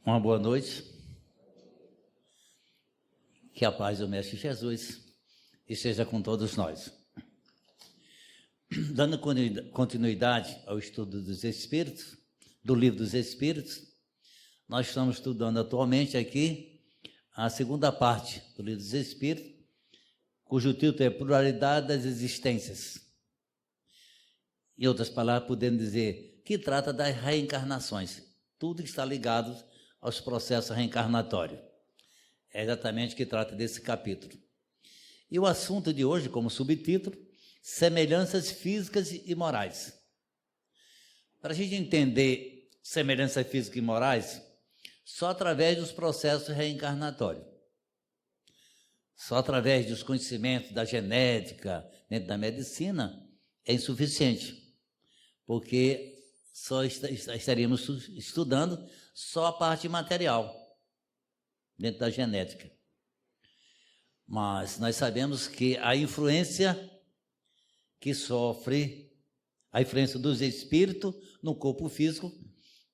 Uma boa noite. Que a paz do Mestre Jesus esteja com todos nós. Dando continuidade ao estudo dos Espíritos, do Livro dos Espíritos, nós estamos estudando atualmente aqui a segunda parte do Livro dos Espíritos, cujo título é Pluralidade das Existências. Em outras palavras, podemos dizer que trata das reencarnações, tudo que está ligado aos processos reencarnatórios. É exatamente o que trata desse capítulo. E o assunto de hoje, como subtítulo, semelhanças físicas e morais. Para a gente entender semelhanças físicas e morais, só através dos processos reencarnatórios. Só através dos conhecimentos da genética, dentro da medicina, é insuficiente, porque só estaríamos estudando só a parte material, dentro da genética. Mas nós sabemos que a influência que sofre, a influência dos espíritos no corpo físico,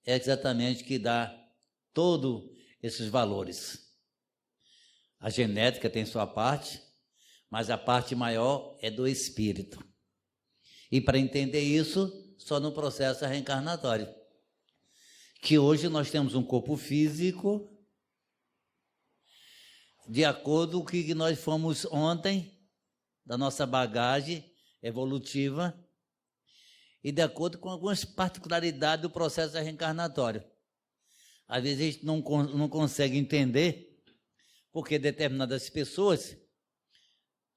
é exatamente que dá todos esses valores. A genética tem sua parte, mas a parte maior é do espírito. E para entender isso, só no processo reencarnatório. Que hoje nós temos um corpo físico, de acordo com o que nós fomos ontem, da nossa bagagem evolutiva, e de acordo com algumas particularidades do processo reencarnatório. Às vezes a gente não consegue entender porque determinadas pessoas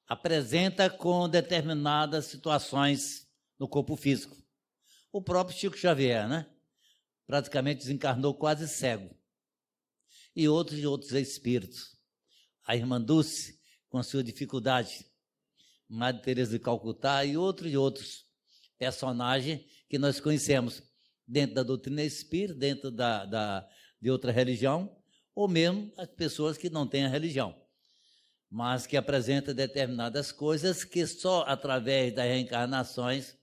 apresentam com determinadas situações no corpo físico. O próprio Chico Xavier, né? Praticamente desencarnou quase cego. E outros espíritos. A irmã Dulce, com sua dificuldade. Madre Teresa de Calcutá e outros personagens que nós conhecemos dentro da doutrina espírita, dentro de outra religião, ou mesmo as pessoas que não têm a religião, mas que apresentam determinadas coisas que só através das reencarnações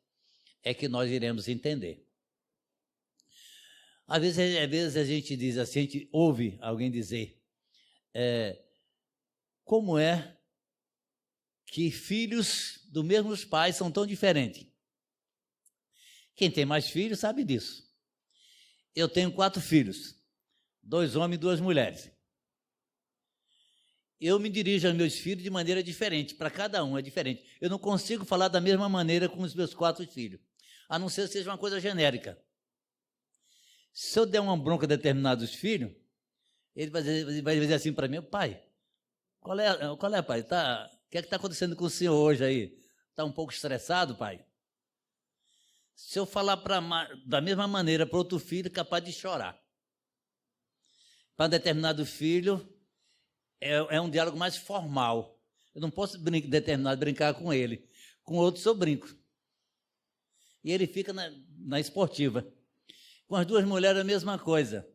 é que nós iremos entender. Às vezes a gente diz assim, a gente ouve alguém dizer, como é que filhos dos mesmos pais são tão diferentes? Quem tem mais filhos sabe disso. Eu tenho 4 filhos, 2 homens e 2 mulheres. Eu me dirijo aos meus filhos de maneira diferente, para cada um é diferente. Eu não consigo falar da mesma maneira com os meus 4 filhos, a não ser que seja uma coisa genérica. Se eu der uma bronca a determinados filhos, ele vai dizer assim para mim, pai, qual é, pai? O que é que está acontecendo com o senhor hoje aí? Está um pouco estressado, pai? Se eu falar da mesma maneira para outro filho, é capaz de chorar. Para determinado filho, é um diálogo mais formal. Eu não posso brincar com ele. Com outros eu brinco. E ele fica na esportiva. Com as 2 mulheres, a mesma coisa.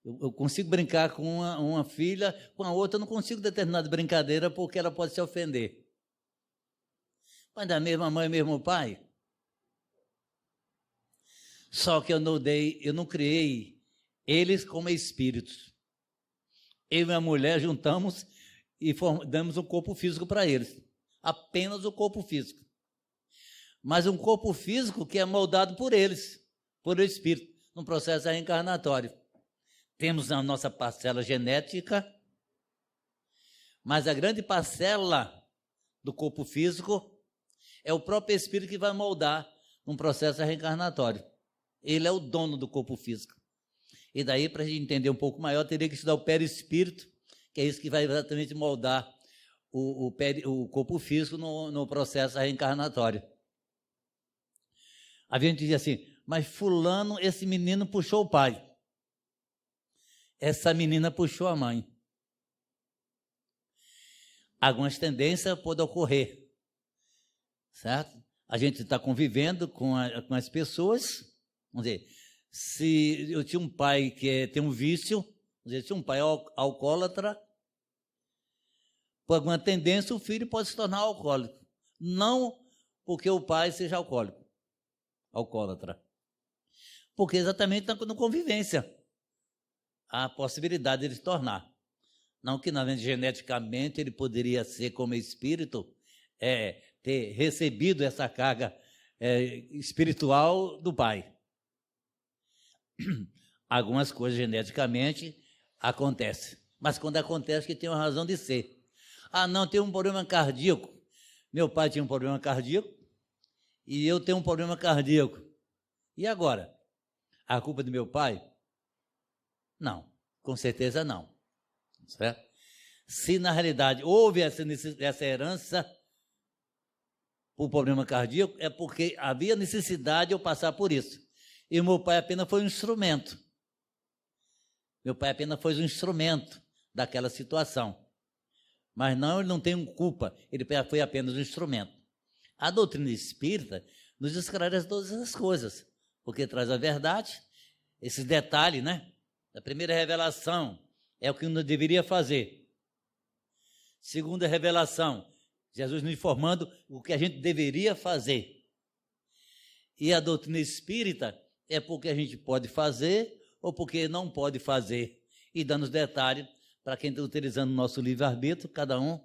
Eu consigo brincar com uma filha, com a outra eu não consigo determinada brincadeira porque ela pode se ofender. Mas da mesma mãe, mesmo pai. Só que eu não criei eles como espíritos. Eu e minha mulher juntamos e damos um corpo físico para eles. Apenas o corpo físico. Mas um corpo físico que é moldado por eles, por o espírito, num processo reencarnatório. Temos a nossa parcela genética, mas a grande parcela do corpo físico é o próprio espírito que vai moldar num processo reencarnatório. Ele é o dono do corpo físico. E daí, para a gente entender um pouco maior, teria que estudar o perispírito, que é isso que vai exatamente moldar o corpo físico no processo reencarnatório. A gente dizia assim, mas fulano, esse menino puxou o pai. Essa menina puxou a mãe. Algumas tendências podem ocorrer, certo? A gente está convivendo com as pessoas, vamos dizer, se eu tinha um pai que tem um vício, vamos dizer, se um pai é alcoólatra, por alguma tendência o filho pode se tornar alcoólico. Não porque o pai seja alcoólatra, porque exatamente está na convivência. a possibilidade de ele se tornar. Não que, geneticamente, ele poderia ser, como espírito, ter recebido essa carga espiritual do pai. Algumas coisas geneticamente acontecem, mas quando acontece que tem uma razão de ser. Não, tem um problema cardíaco. Meu pai tinha um problema cardíaco e eu tenho um problema cardíaco. E agora? A culpa é do meu pai? Não, com certeza não. Certo? Se na realidade houve essa herança por problema cardíaco, é porque havia necessidade de eu passar por isso. E meu pai apenas foi um instrumento. Meu pai apenas foi um instrumento daquela situação. Mas não, ele não tem culpa, ele foi apenas um instrumento. A doutrina espírita nos esclarece todas essas coisas, porque traz a verdade, esses detalhes, né? A primeira revelação é o que não deveria fazer. Segunda revelação, Jesus nos informando o que a gente deveria fazer. E a doutrina espírita é porque a gente pode fazer ou porque não pode fazer. E dando os detalhes para quem está utilizando o nosso livre-arbítrio, cada um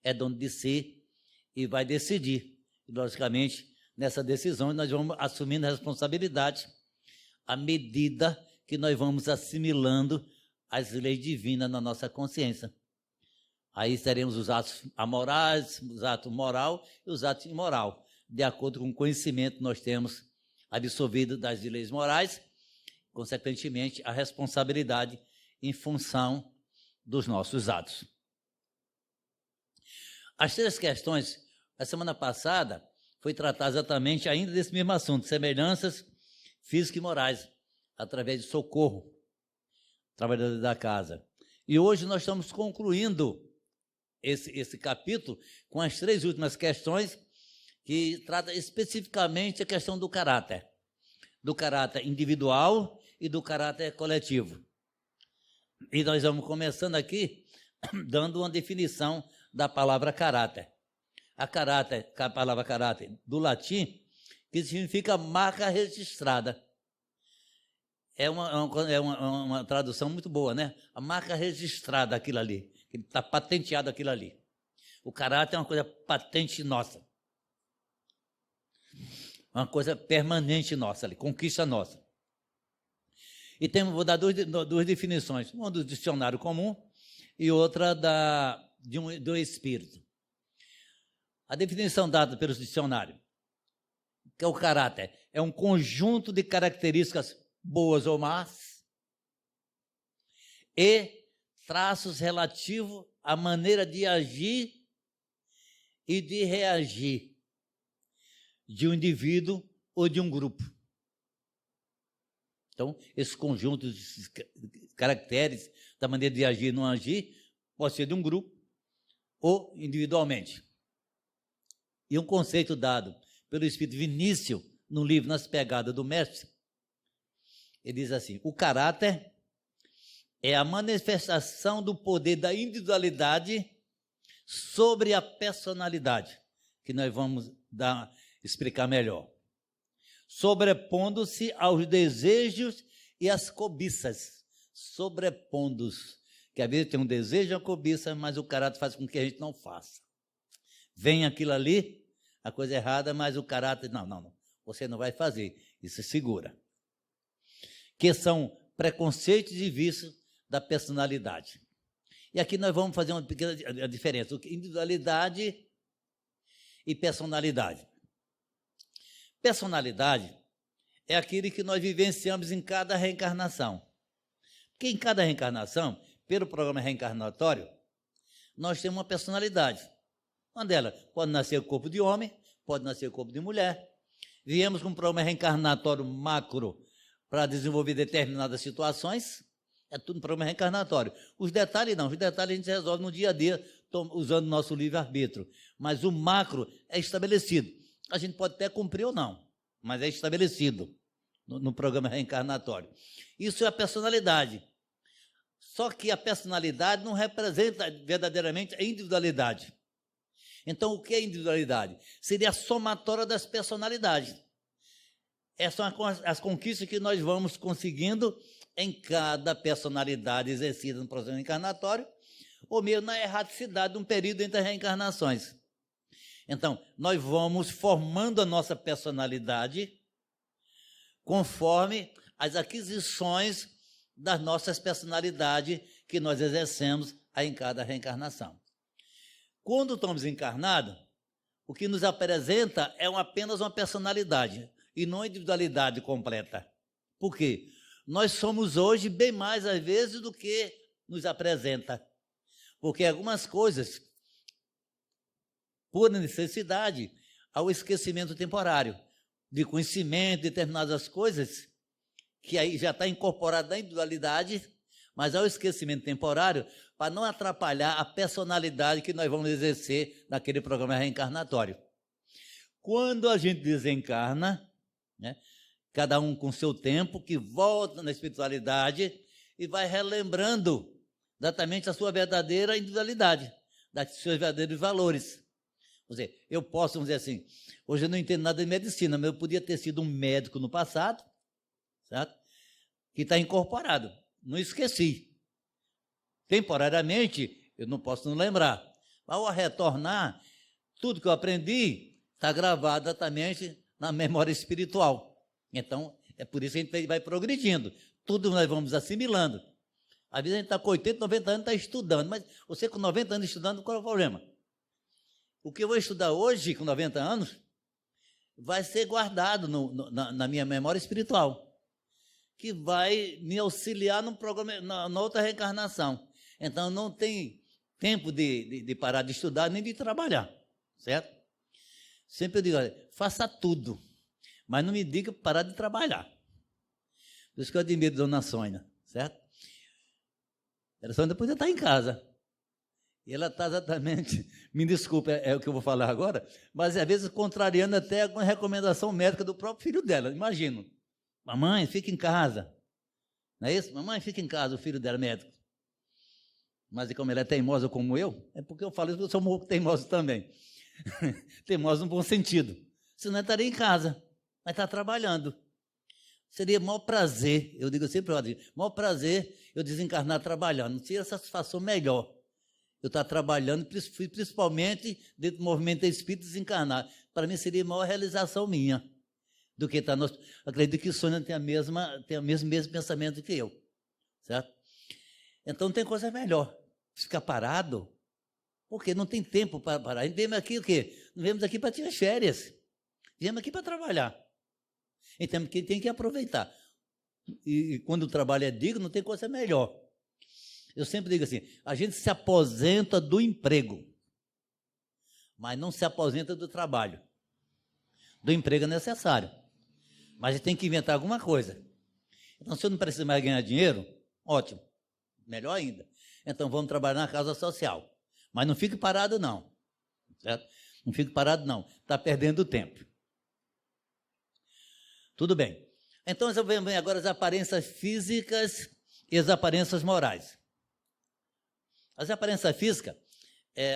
é dono de si e vai decidir. E, logicamente, nessa decisão nós vamos assumindo a responsabilidade à medida que nós vamos assimilando as leis divinas na nossa consciência. Aí teremos os atos amorais, os atos moral e os atos imoral, de acordo com o conhecimento que nós temos absorvido das leis morais, consequentemente, a responsabilidade em função dos nossos atos. As 3 questões, a semana passada, foi tratar exatamente ainda desse mesmo assunto, semelhanças físicas e morais, através de Socorro, trabalhador da casa. E hoje nós estamos concluindo esse capítulo com as 3 últimas questões, que trata especificamente a questão do caráter individual e do caráter coletivo. E nós vamos começando aqui dando uma definição da palavra caráter. A palavra caráter do latim, que significa marca registrada. É uma tradução muito boa, né? A marca registrada, aquilo ali. Está patenteado aquilo ali. O caráter é uma coisa patente nossa. Uma coisa permanente nossa ali, conquista nossa. E vou dar 2 definições. Uma do dicionário comum e outra do espírito. A definição dada pelo dicionário, que é o caráter, é um conjunto de características boas ou más e traços relativos à maneira de agir e de reagir de um indivíduo ou de um grupo. Então, esse conjunto de caracteres da maneira de agir e não agir pode ser de um grupo ou individualmente. E um conceito dado pelo Espírito Vinícius no livro Nas Pegadas do Mestre, ele diz assim: o caráter é a manifestação do poder da individualidade sobre a personalidade, que nós vamos explicar melhor, sobrepondo-se aos desejos e às cobiças, sobrepondo-se, que às vezes tem um desejo e uma cobiça, mas o caráter faz com que a gente não faça. Vem aquilo ali, a coisa errada, mas o caráter, não, você não vai fazer, isso segura. Que são preconceitos e vícios da personalidade. E aqui nós vamos fazer uma pequena diferença, individualidade e personalidade. Personalidade é aquilo que nós vivenciamos em cada reencarnação. Porque em cada reencarnação, pelo programa reencarnatório, nós temos uma personalidade. Uma delas pode nascer o corpo de homem, pode nascer o corpo de mulher. Viemos com um programa reencarnatório macro para desenvolver determinadas situações, é tudo um programa reencarnatório. Os detalhes não, os detalhes a gente resolve no dia a dia, usando o nosso livre-arbítrio. Mas o macro é estabelecido. A gente pode até cumprir ou não, mas é estabelecido no programa reencarnatório. Isso é a personalidade. Só que a personalidade não representa verdadeiramente a individualidade. Então, o que é individualidade? Seria a somatória das personalidades. Essas são as conquistas que nós vamos conseguindo em cada personalidade exercida no processo encarnatório, ou mesmo na erraticidade de um período entre as reencarnações. Então, nós vamos formando a nossa personalidade conforme as aquisições das nossas personalidades que nós exercemos em cada reencarnação. Quando estamos encarnados, o que nos apresenta é apenas uma personalidade e não a individualidade completa. Por quê? Nós somos hoje bem mais, às vezes, do que nos apresenta. Porque algumas coisas, por necessidade, ao esquecimento temporário, de conhecimento de determinadas coisas, que aí já está incorporado na individualidade, mas ao esquecimento temporário, para não atrapalhar a personalidade que nós vamos exercer naquele programa reencarnatório. Quando a gente desencarna, né, cada um com seu tempo, que volta na espiritualidade e vai relembrando exatamente a sua verdadeira individualidade, dos seus verdadeiros valores. Quer dizer, eu posso, vamos dizer assim, hoje eu não entendo nada de medicina, mas eu podia ter sido um médico no passado, certo? Que está incorporado, não esqueci. Temporariamente, eu não posso não lembrar. Mas ao retornar, tudo que eu aprendi está gravado exatamente na memória espiritual. Então, é por isso que a gente vai progredindo. Tudo nós vamos assimilando. Às vezes a gente está com 80, 90 anos, está estudando, mas você com 90 anos estudando, qual é o problema? O que eu vou estudar hoje, com 90 anos, vai ser guardado na minha memória espiritual, que vai me auxiliar no programa, na outra reencarnação. Então, não tem tempo de parar de estudar nem de trabalhar, certo? Sempre eu digo, olha, faça tudo, mas não me diga parar de trabalhar. Por isso que eu admiro Dona Sônia, certo? Ela só depois de estar em casa. E ela está exatamente, me desculpe, é o que eu vou falar agora, mas às vezes contrariando até alguma recomendação médica do próprio filho dela, imagino. Mamãe, fica em casa. Não é isso? Mamãe, fica em casa, o filho dela é médico. Mas como ela é teimosa como eu, é porque eu falo isso, eu sou um pouco teimoso também. Teimoso no bom sentido. Senão eu estaria em casa, mas está trabalhando. Seria maior prazer, eu digo sempre, maior prazer eu desencarnar trabalhando. Não seria satisfação melhor eu estar trabalhando, principalmente dentro do movimento espírita, desencarnar. Para mim seria a maior realização minha do que estar. Acredito que Sônia tem o mesmo pensamento que eu, certo? Então tem coisa melhor. Ficar parado, porque não tem tempo para parar. A gente vem aqui o quê? Não viemos aqui para tirar férias. Viemos aqui para trabalhar. Então tem que aproveitar. E quando o trabalho é digno, não tem coisa melhor. Eu sempre digo assim, a gente se aposenta do emprego, mas não se aposenta do trabalho. Do emprego é necessário, mas a gente tem que inventar alguma coisa. Então, se eu não preciso mais ganhar dinheiro, ótimo, melhor ainda. Então, vamos trabalhar na causa social. Mas não fique parado, não. Certo? Não fique parado, não. Está perdendo tempo. Tudo bem. Então, nós vamos ver agora as aparências físicas e as aparências morais. As aparências físicas,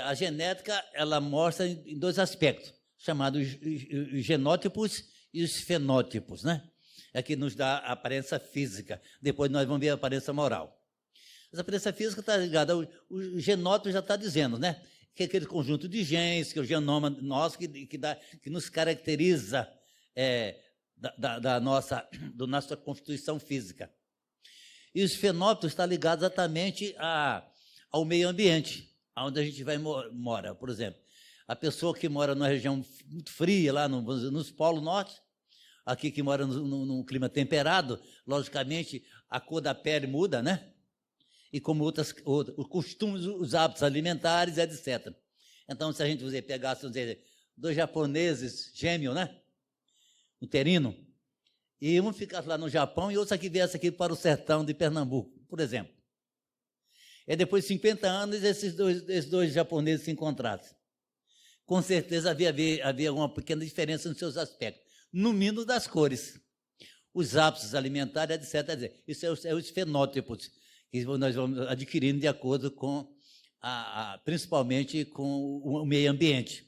a genética, ela mostra em dois aspectos, chamados os genótipos e os fenótipos, né? É que nos dá a aparência física. Depois nós vamos ver a aparência moral. Essa aparência física está ligada o genótipo já está dizendo, né? Que é aquele conjunto de genes, que é o genoma nosso, que nos caracteriza da nossa constituição física. E os fenótipos estão ligados exatamente ao meio ambiente, onde a gente mora. Por exemplo, a pessoa que mora numa região muito fria, lá nos polos norte, aqui que mora num clima temperado, logicamente a cor da pele muda, né? E como os costumes, os hábitos alimentares, etc. Então, se a gente pegasse, dois japoneses gêmeos, né? Uterino, e um ficasse lá no Japão e outro aqui viesse aqui para o sertão de Pernambuco, por exemplo. E depois de 50 anos, esses dois japoneses se encontrassem. Com certeza havia uma pequena diferença nos seus aspectos, no mínimo das cores, os hábitos alimentares, etc. Isso é os fenótipos que nós vamos adquirindo de acordo com, principalmente com o meio ambiente.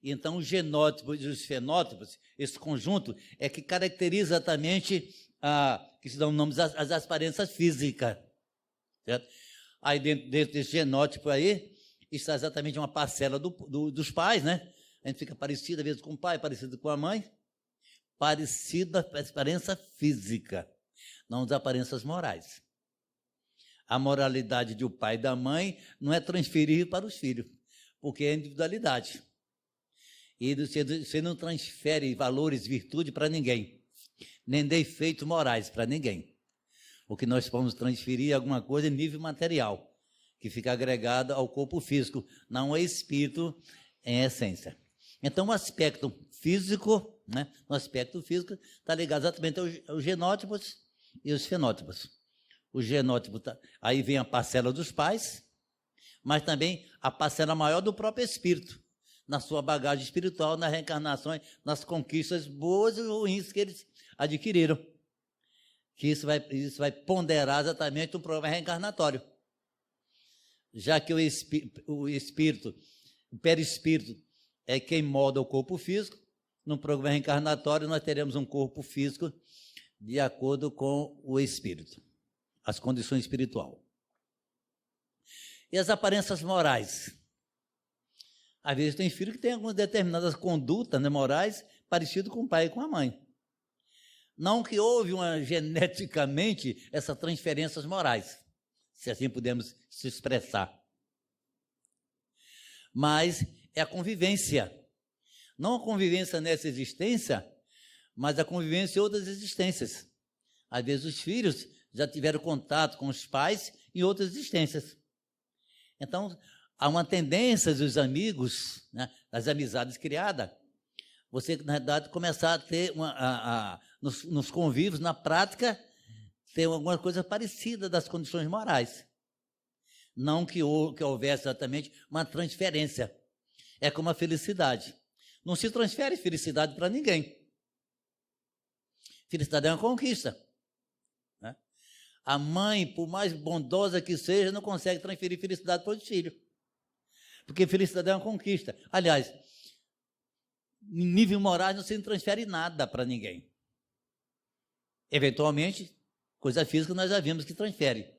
Então, os genótipos e os fenótipos, esse conjunto, é que caracteriza exatamente que se dão nomes às aparências físicas, certo? Aí dentro desse genótipo aí, está exatamente uma parcela dos pais, né? A gente fica parecido, às vezes, com o pai, parecido com a mãe, parecido a aparência física, não as aparências morais. A moralidade do pai e da mãe não é transferir para os filhos, porque é individualidade. E você não transfere valores, virtude para ninguém, nem defeitos morais para ninguém. O que nós vamos transferir é alguma coisa em nível material, que fica agregada ao corpo físico, não ao espírito em essência. Então, o aspecto físico, né, o aspecto físico está ligado exatamente aos genótipos e os fenótipos. O genótipo, aí vem a parcela dos pais, mas também a parcela maior do próprio espírito, na sua bagagem espiritual, nas reencarnações, nas conquistas boas e ruins que eles adquiriram. Que isso vai ponderar exatamente um programa reencarnatório. Já que o espírito, o perispírito, é quem molda o corpo físico, no programa reencarnatório nós teremos um corpo físico de acordo com o espírito, as condições espirituais. E as aparências morais? Às vezes tem filho que tem algumas determinadas condutas, né, morais parecidas com o pai e com a mãe. Não que houve geneticamente essas transferências morais, se assim pudermos se expressar. Mas é a convivência. Não a convivência nessa existência, mas a convivência em outras existências. Às vezes os filhos já tiveram contato com os pais em outras existências. Então, há uma tendência dos amigos, né, das amizades criadas, você, na verdade, começar a ter, nos convívios, na prática, ter alguma coisa parecida das condições morais. Não que houvesse exatamente uma transferência. É como a felicidade. Não se transfere felicidade para ninguém. Felicidade é uma conquista. Né? A mãe, por mais bondosa que seja, não consegue transferir felicidade para os filhos. Porque felicidade é uma conquista. Aliás, em nível moral não se transfere nada para ninguém. Eventualmente, coisa física nós já vimos que transfere.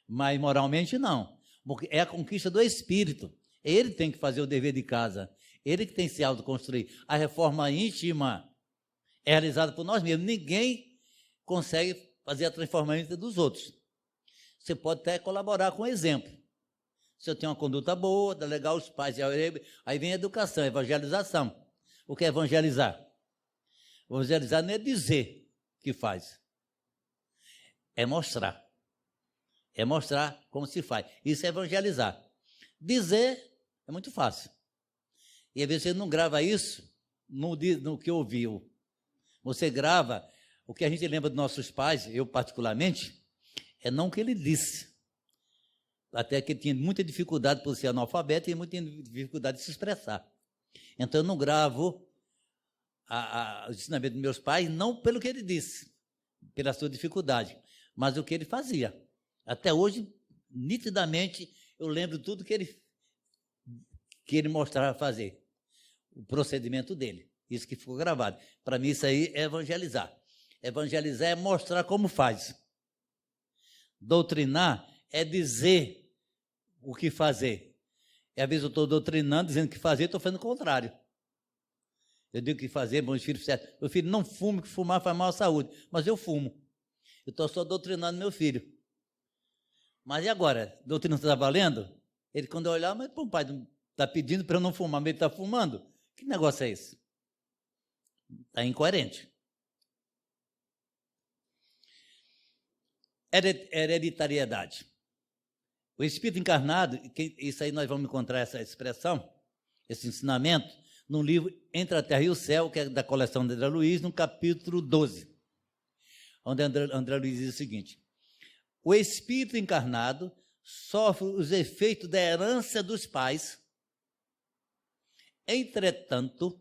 Mas moralmente não. Porque é a conquista do espírito. Ele tem que fazer o dever de casa. Ele que tem que se autoconstruir. A reforma íntima é realizada por nós mesmos. Ninguém consegue fazer a transformação dos outros. Você pode até colaborar com o exemplo. Se eu tenho uma conduta boa, dá legal os pais, aí vem a educação, a evangelização. O que é evangelizar? Evangelizar não é dizer que faz. É mostrar. É mostrar como se faz. Isso é evangelizar. Dizer é muito fácil. E às vezes você não grava isso no que ouviu. Você grava o que a gente lembra dos nossos pais, eu particularmente, é não o que ele disse. Até que ele tinha muita dificuldade por ser analfabeto e muita dificuldade de se expressar. Então eu não gravo os ensinamentos dos meus pais, não pelo que ele disse, pela sua dificuldade, mas o que ele fazia. Até hoje, nitidamente, eu lembro tudo que ele mostrava fazer, o procedimento dele, isso que ficou gravado. Para mim, isso aí é evangelizar. Evangelizar é mostrar como faz. Doutrinar é dizer o que fazer. E às vezes eu estou doutrinando, dizendo que fazer, estou fazendo o contrário. Eu digo que fazer, meus filhos, certo? Meu filho, não fume, que fumar faz mal à saúde. Mas eu fumo. Eu estou só doutrinando meu filho. Mas e agora? A doutrina está valendo? Ele, quando eu olhar, mas o pai está pedindo para eu não fumar, mas ele está fumando? Que negócio é esse? Está incoerente. Hereditariedade. O espírito encarnado, isso aí nós vamos encontrar essa expressão, esse ensinamento, no livro Entre a Terra e o Céu, que é da coleção de André Luiz, no capítulo 12, onde André Luiz diz o seguinte: o espírito encarnado sofre os efeitos da herança dos pais, entretanto,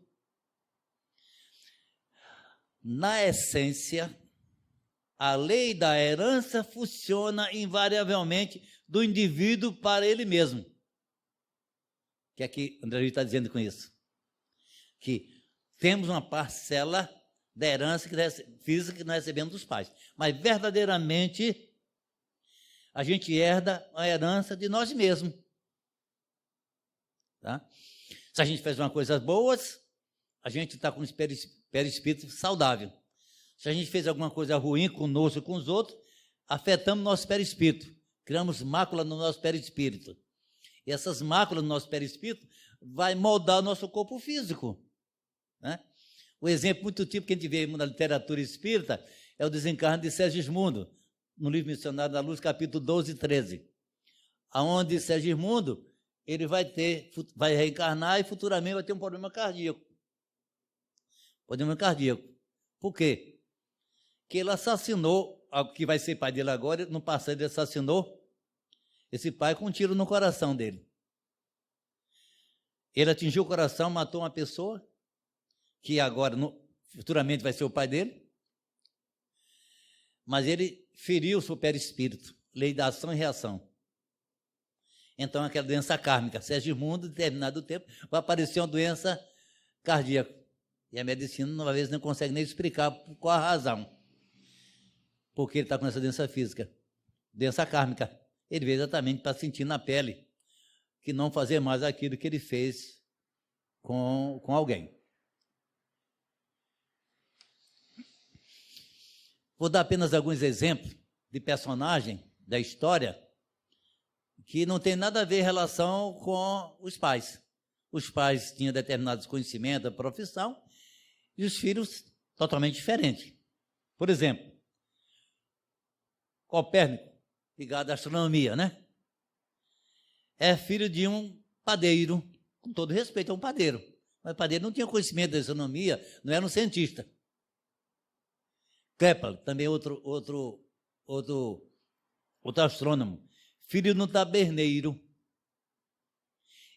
na essência, a lei da herança funciona invariavelmente do indivíduo para ele mesmo. O que é que André Luiz está dizendo com isso? Que temos uma parcela da herança física que nós recebemos dos pais. Mas verdadeiramente a gente herda a herança de nós mesmos. Tá? Se a gente fez uma coisa boa, a gente está com um perispírito saudável. Se a gente fez alguma coisa ruim conosco e com os outros, afetamos nosso perispírito. Criamos mácula no nosso perispírito. E essas máculas no nosso perispírito vai moldar o nosso corpo físico. Né? O exemplo muito típico que a gente vê na literatura espírita é o desencarne de Segismundo, no livro Missionário da Luz, capítulo 12 e 13, aonde Segismundo ele vai reencarnar e futuramente vai ter um problema cardíaco. Problema cardíaco. Por quê? Que ele assassinou, que vai ser pai dele agora, no passado ele assassinou esse pai com um tiro no coração dele. Ele atingiu o coração, matou uma pessoa, que agora, futuramente, vai ser o pai dele, mas ele feriu o seu perispírito, lei da ação e reação. Então, aquela doença kármica, Segismundo, em determinado tempo, vai aparecer uma doença cardíaca. E a medicina, às vezes, não consegue nem explicar por qual a razão. Porque ele está com essa doença física, doença kármica. Ele veio exatamente para sentir na pele que não fazer mais aquilo que ele fez com alguém. Vou dar apenas alguns exemplos de personagem da história que não tem nada a ver em relação com os pais. Os pais tinham determinados conhecimentos da profissão e os filhos totalmente diferentes. Por exemplo, Copérnico, ligado à astronomia, né? É filho de um padeiro, com todo respeito, é um padeiro. Mas o padeiro não tinha conhecimento da astronomia, não era um cientista. Kepler, também outro astrônomo, filho de um taberneiro.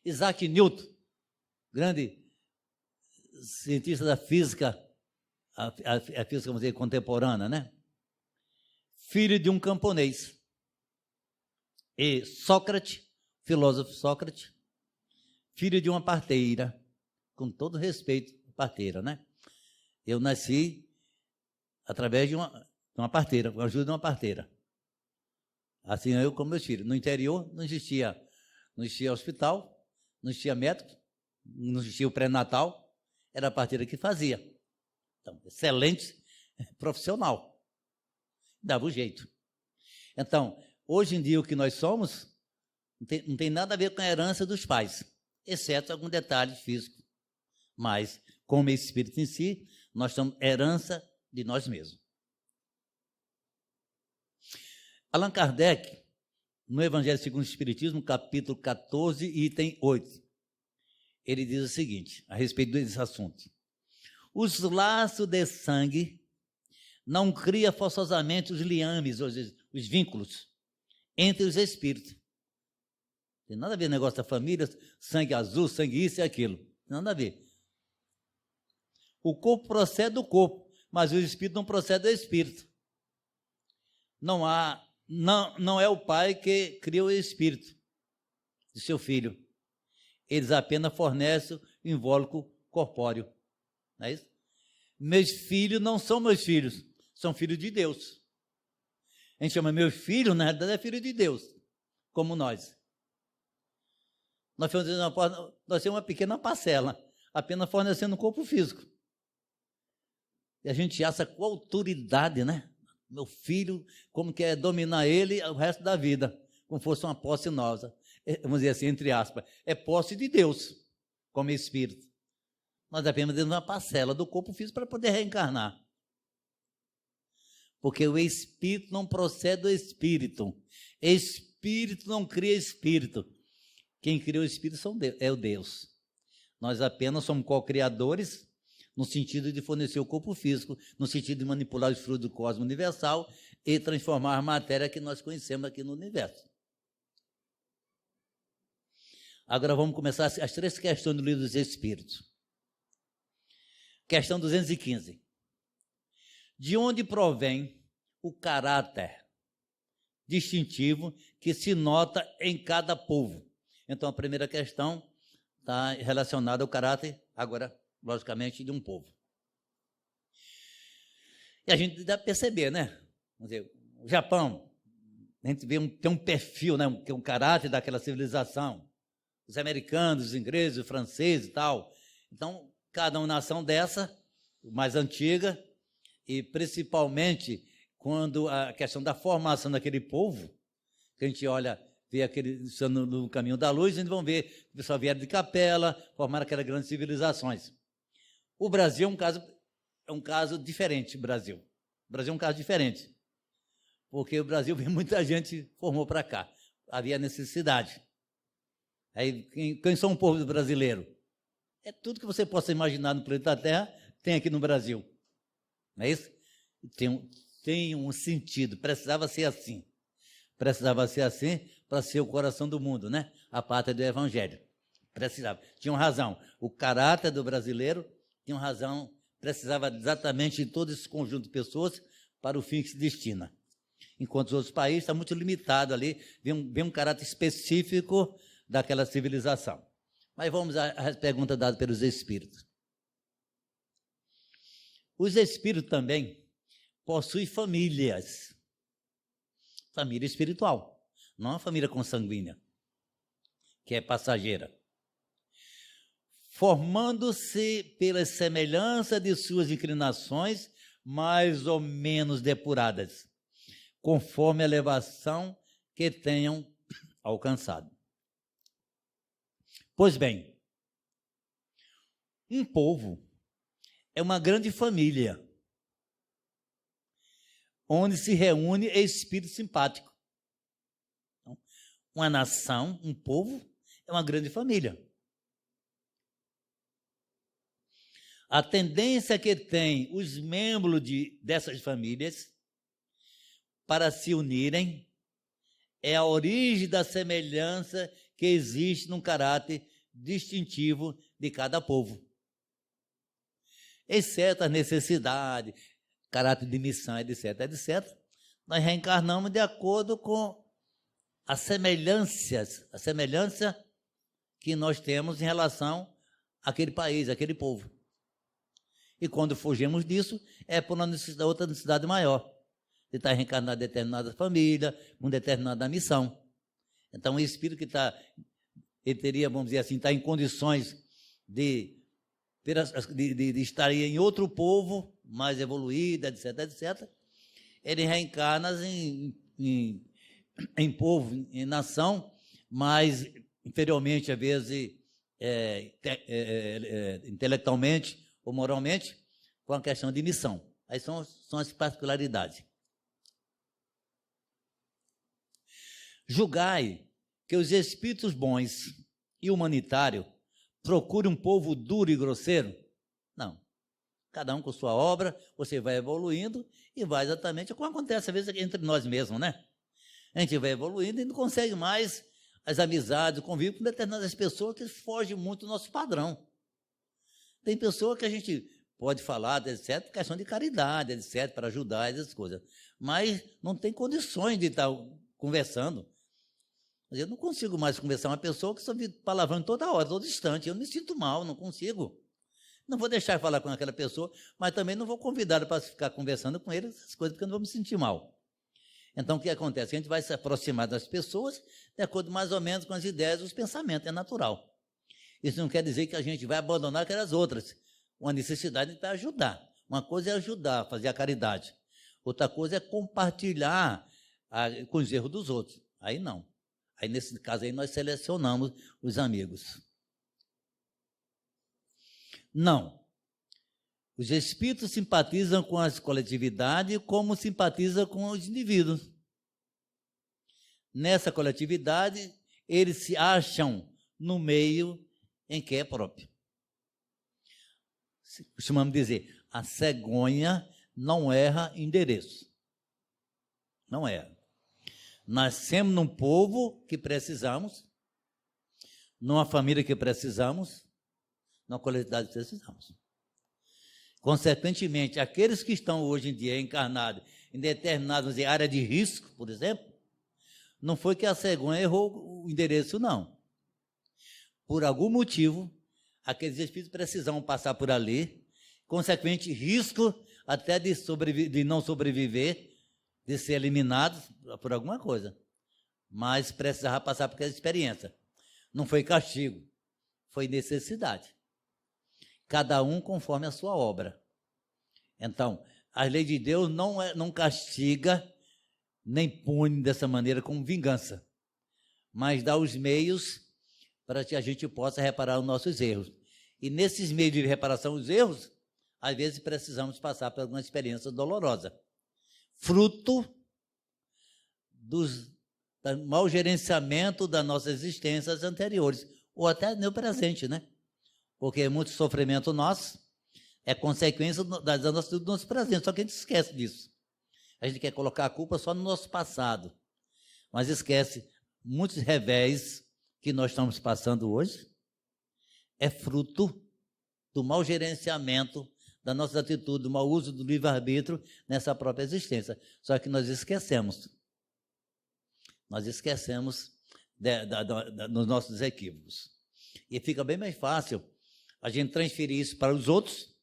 Isaac Newton, grande cientista da física, a física, vamos dizer, contemporânea, né? Filho de um camponês. E Sócrates, filósofo Sócrates, filho de uma parteira, com todo respeito, parteira, né? Eu nasci através de uma parteira, com a ajuda de uma parteira. Assim eu como meus filhos. No interior não existia hospital, não existia médico, não existia o pré-natal, era a parteira que fazia. Então, excelente profissional. Dava o jeito. Então, hoje em dia o que nós somos não tem nada a ver com a herança dos pais, exceto algum detalhe físico. Mas, como espírito em si, nós somos herança de nós mesmos. Allan Kardec, no Evangelho segundo o Espiritismo, capítulo 14, item 8, ele diz o seguinte, a respeito desse assunto: os laços de sangue não criam forçosamente os liames, os vínculos entre os espíritos. Não tem nada a ver com o negócio da família, sangue azul, sangue isso e aquilo. Nada a ver. O corpo procede do corpo, mas o espírito não procede do espírito. Não é o pai que cria o espírito de seu filho. Eles apenas fornecem o invólucro corpóreo. Não é isso? Meus filhos não são meus filhos, são filhos de Deus. A gente chama meus filhos, na realidade é filho de Deus, como nós. Nós temos uma pequena parcela, apenas fornecendo um corpo físico. E a gente acha com autoridade, né? Meu filho, como quer dominar ele o resto da vida, como fosse uma posse nossa. Vamos dizer assim, entre aspas, é posse de Deus, como espírito. Nós apenas temos uma parcela do corpo físico para poder reencarnar. Porque o espírito não procede do espírito. Espírito não cria espírito. Quem cria o espírito é o Deus. Nós apenas somos co-criadores, no sentido de fornecer o corpo físico, no sentido de manipular os frutos do cosmos universal e transformar a matéria que nós conhecemos aqui no universo. Agora vamos começar as 3 questões do Livro dos Espíritos. Questão 215. De onde provém o caráter distintivo que se nota em cada povo? Então, a primeira questão está relacionada ao caráter, agora, logicamente, de um povo. E a gente dá para perceber, né? Vamos dizer, o Japão, a gente vê tem um perfil, né? Um caráter daquela civilização. Os americanos, os ingleses, os franceses e tal. Então, cada uma nação dessa, mais antiga, e principalmente quando a questão da formação daquele povo, que a gente olha, vê aquele no caminho da luz, a gente vai ver que o pessoal vieram de capela, formaram aquelas grandes civilizações. O Brasil é um caso diferente, o Brasil é um caso diferente, porque o Brasil, muita gente formou para cá, havia necessidade. Aí, quem são o povo brasileiro? É tudo que você possa imaginar no planeta Terra, tem aqui no Brasil. Não é isso? Tem um sentido, precisava ser assim. Precisava ser assim para ser o coração do mundo, né? A pátria do Evangelho. Precisava. Tinham razão. O caráter do brasileiro tinha razão, precisava exatamente de todo esse conjunto de pessoas para o fim que se destina. Enquanto os outros países estão muito limitados ali, vem um caráter específico daquela civilização. Mas vamos à pergunta dada pelos espíritos. Os espíritos também possuem famílias. Família espiritual, não uma família consanguínea, que é passageira. Formando-se pela semelhança de suas inclinações, mais ou menos depuradas, conforme a elevação que tenham alcançado. Pois bem, um povo é uma grande família, onde se reúne espírito simpático. Então, uma nação, um povo, é uma grande família. A tendência que tem os membros dessas famílias para se unirem é a origem da semelhança que existe num caráter distintivo de cada povo. Exceto a necessidade, caráter de missão, etc., etc., nós reencarnamos de acordo com a semelhança que nós temos em relação àquele país, àquele povo. E quando fugimos disso, é por uma necessidade, outra necessidade maior, de estar reencarnado em determinada família, com determinada missão. Então, o espírito que ele teria, vamos dizer assim, está em condições de estar em outro povo, mais evoluído, etc., etc., ele reencarna em povo, em nação, mais inferiormente, às vezes, intelectualmente ou moralmente, com a questão de missão. Aí são as particularidades. Julgai que os espíritos bons e humanitários procurem um povo duro e grosseiro? Não. Cada um com sua obra, você vai evoluindo e vai exatamente como acontece às vezes entre nós mesmos, né? A gente vai evoluindo e não consegue mais as amizades, o convívio com determinadas pessoas que fogem muito do nosso padrão. Tem pessoas que a gente pode falar, etc., questão de caridade, etc., para ajudar essas coisas, mas não tem condições de estar conversando. Eu não consigo mais conversar com uma pessoa que só vive palavrando toda hora, todo instante. Eu me sinto mal, não consigo. Não vou deixar de falar com aquela pessoa, mas também não vou convidá-la para ficar conversando com ele, essas coisas, porque eu não vou me sentir mal. Então, o que acontece? A gente vai se aproximar das pessoas de acordo mais ou menos com as ideias e os pensamentos, é natural. Isso não quer dizer que a gente vai abandonar aquelas outras. Uma necessidade para ajudar. Uma coisa é ajudar, fazer a caridade. Outra coisa é compartilhar com os erros dos outros. Aí não. Aí, nesse caso, aí nós selecionamos os amigos. Não. Os espíritos simpatizam com as coletividades como simpatizam com os indivíduos. Nessa coletividade, eles se acham no meio em que é próprio. Costumamos dizer, a cegonha não erra endereço. Não erra. Nascemos num povo que precisamos, numa família que precisamos, numa coletividade que precisamos. Consequentemente, aqueles que estão hoje em dia encarnados em determinadas áreas de risco, por exemplo, não foi que a cegonha errou o endereço, não. Por algum motivo, aqueles espíritos precisam passar por ali, consequentemente, risco até de não sobreviver, de ser eliminado por alguma coisa. Mas precisava passar por aquela experiência. Não foi castigo, foi necessidade. Cada um conforme a sua obra. Então, a lei de Deus não castiga, nem pune dessa maneira como vingança, mas dá os meios para que a gente possa reparar os nossos erros. E nesses meios de reparação dos erros, às vezes precisamos passar por alguma experiência dolorosa, fruto do mau gerenciamento das nossas existências anteriores, ou até no presente, né? Porque muito sofrimento nosso é consequência do nosso presente, só que a gente esquece disso. A gente quer colocar a culpa só no nosso passado, mas esquece muitos revés que nós estamos passando hoje é fruto do mau gerenciamento da nossa atitude, do mau uso do livre-arbítrio nessa própria existência. Só que nós esquecemos. Nós esquecemos dos nossos equívocos. E fica bem mais fácil a gente transferir isso para os outros,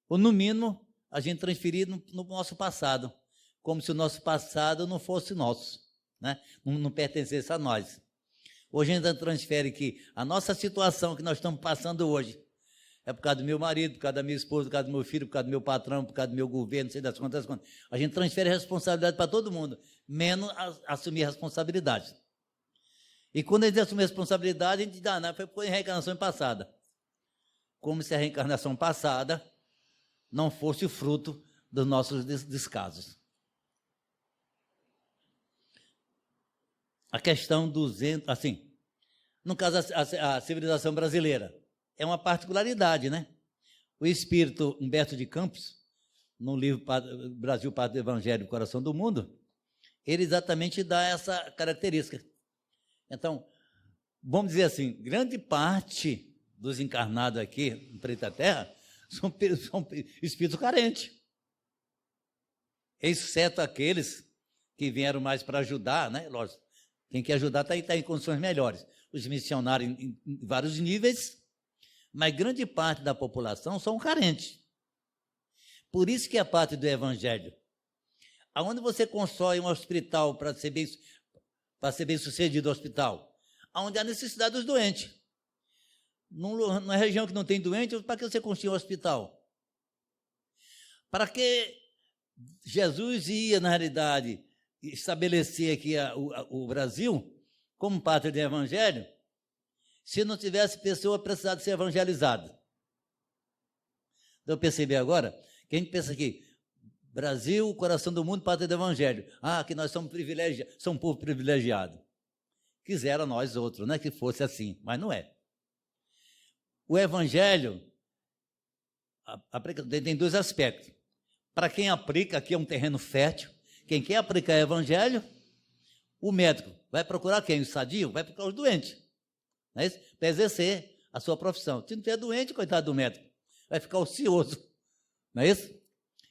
ou no mínimo a gente transferir no nosso passado, como se o nosso passado não fosse nosso, né? Não pertencesse a nós. Hoje a gente transfere que a nossa situação que nós estamos passando hoje é por causa do meu marido, por causa da minha esposa, por causa do meu filho, por causa do meu patrão, por causa do meu governo, não sei das quantas. A gente transfere a responsabilidade para todo mundo, menos assumir a responsabilidade. E quando a gente assume a responsabilidade, a gente diz, não, foi a reencarnação passada. Como se a reencarnação passada não fosse fruto dos nossos descasos. A questão 200, assim, no caso a civilização brasileira, é uma particularidade, né? O espírito Humberto de Campos, no livro Brasil, Pátria do Evangelho, Coração do Mundo, ele exatamente dá essa característica. Então, vamos dizer assim, grande parte dos encarnados aqui no planeta Terra são espíritos carentes, exceto aqueles que vieram mais para ajudar, né? Lógico, quem quer ajudar está em condições melhores. Os missionários em vários níveis, mas grande parte da população são carentes. Por isso que a parte do Evangelho, aonde você constrói um hospital para ser bem sucedido o hospital, aonde há necessidade dos doentes. Numa região que não tem doente, para que você construir um hospital? Para que Jesus ia, na realidade, estabelecer aqui o Brasil como pátria do Evangelho, se não tivesse pessoa precisada ser evangelizada? Eu percebi agora que a gente pensa aqui, Brasil, coração do mundo, pátria do Evangelho. Que nós somos privilegiados, somos um povo privilegiado. Quisera nós outros, né, que fosse assim, mas não é. O Evangelho tem dois aspectos. Para quem aplica, aqui é um terreno fértil. Quem quer aplicar o Evangelho, o médico vai procurar quem? O sadio? Vai procurar os doentes, não é isso? Para exercer a sua profissão. Se não tiver doente, coitado do médico, vai ficar ocioso, não é isso?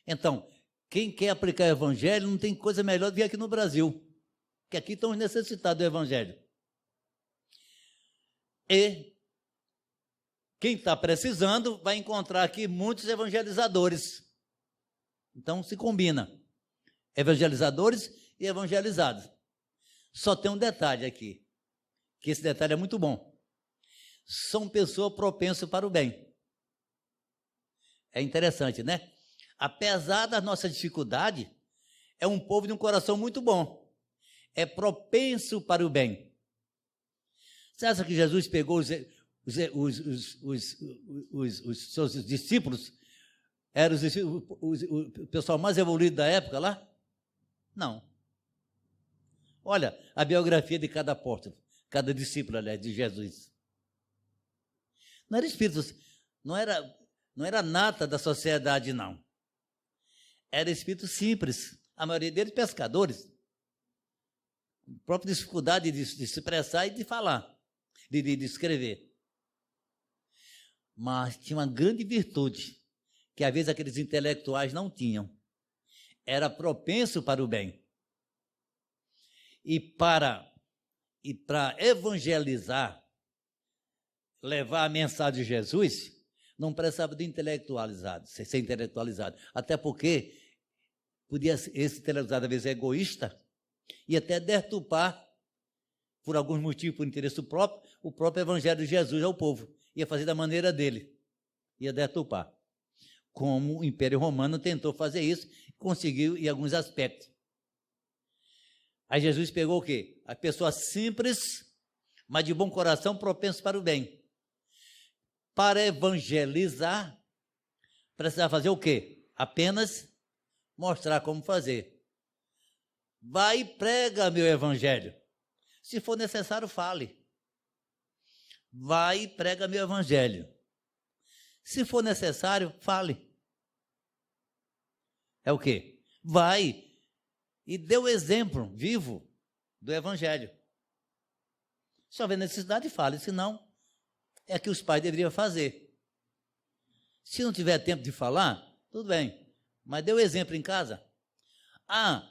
Então, quem quer aplicar o Evangelho não tem coisa melhor do que aqui no Brasil, que aqui estamos necessitados do Evangelho. E quem está precisando vai encontrar aqui muitos evangelizadores. Então, se combina. Evangelizadores e evangelizados. Só tem um detalhe aqui, que esse detalhe é muito bom. São pessoas propensas para o bem. É interessante, né? Apesar da nossa dificuldade, é um povo de um coração muito bom. É propenso para o bem. Você acha que Jesus pegou os seus discípulos, eram o pessoal mais evoluído da época lá? Não. Olha a biografia de cada apóstolo, cada discípulo, aliás, de Jesus. Não era espírito, não era nata da sociedade, não. Era espírito simples, a maioria deles pescadores. A própria dificuldade de se expressar e de falar, de escrever. Mas tinha uma grande virtude, que às vezes aqueles intelectuais não tinham. Era propenso para o bem. E para evangelizar, levar a mensagem de Jesus, não precisava de intelectualizado, ser intelectualizado. Até porque podia esse intelectualizado, às vezes, egoísta, e até deturpar, por alguns motivos, por interesse próprio, o próprio evangelho de Jesus ao povo. Ia fazer da maneira dele, ia deturpar. Como o Império Romano tentou fazer isso, conseguiu em alguns aspectos. Aí Jesus pegou o quê? A pessoa simples, mas de bom coração, propenso para o bem. Para evangelizar, precisava fazer o quê? Apenas mostrar como fazer. Vai e prega meu evangelho. Se for necessário, fale. Vai e prega meu evangelho. Se for necessário, fale. É o quê? Vai e dê o exemplo vivo do evangelho. Se houver necessidade, fale. Se não, é que os pais deveriam fazer. Se não tiver tempo de falar, tudo bem. Mas dê o exemplo em casa. Ah,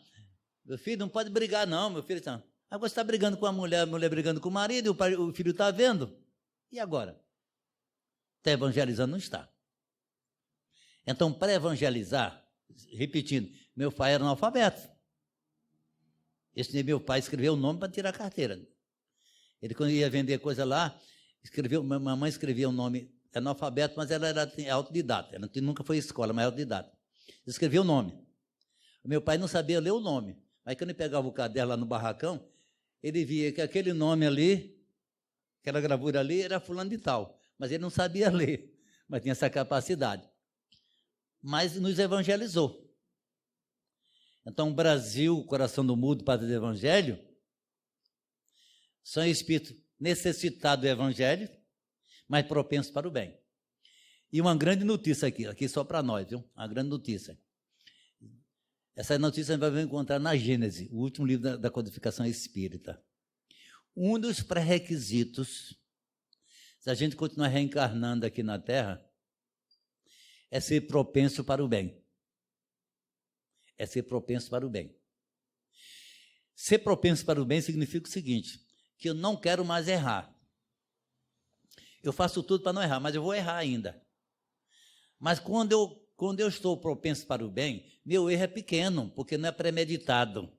meu filho não pode brigar não, meu filho está... Agora você está brigando com a mulher brigando com o marido, e o filho está vendo. E agora? Está evangelizando? Não está. Então, para evangelizar, repetindo, meu pai era analfabeto. Esse meu pai escreveu o nome para tirar a carteira. Ele, quando ia vender coisa lá, mamãe escrevia o nome, analfabeto, mas ela era autodidata. Ela nunca foi à escola, mas autodidata. Escrevia o nome. O meu pai não sabia ler o nome. Aí, quando ele pegava o caderno lá no barracão, ele via que aquele nome ali, aquela gravura ali, era fulano de tal. Mas ele não sabia ler, mas tinha essa capacidade. Mas nos evangelizou. Então, o Brasil, o coração do mundo, pátria do evangelho, são espíritos necessitados do evangelho, mas propensos para o bem. E uma grande notícia aqui só para nós, viu? Uma grande notícia. Essa notícia a gente vai encontrar na Gênese, o último livro da codificação espírita. Um dos pré-requisitos, se a gente continuar reencarnando aqui na Terra, é ser propenso para o bem. É ser propenso para o bem. Ser propenso para o bem significa o seguinte, que eu não quero mais errar. Eu faço tudo para não errar, mas eu vou errar ainda. Mas quando eu estou propenso para o bem, meu erro é pequeno, porque não é premeditado.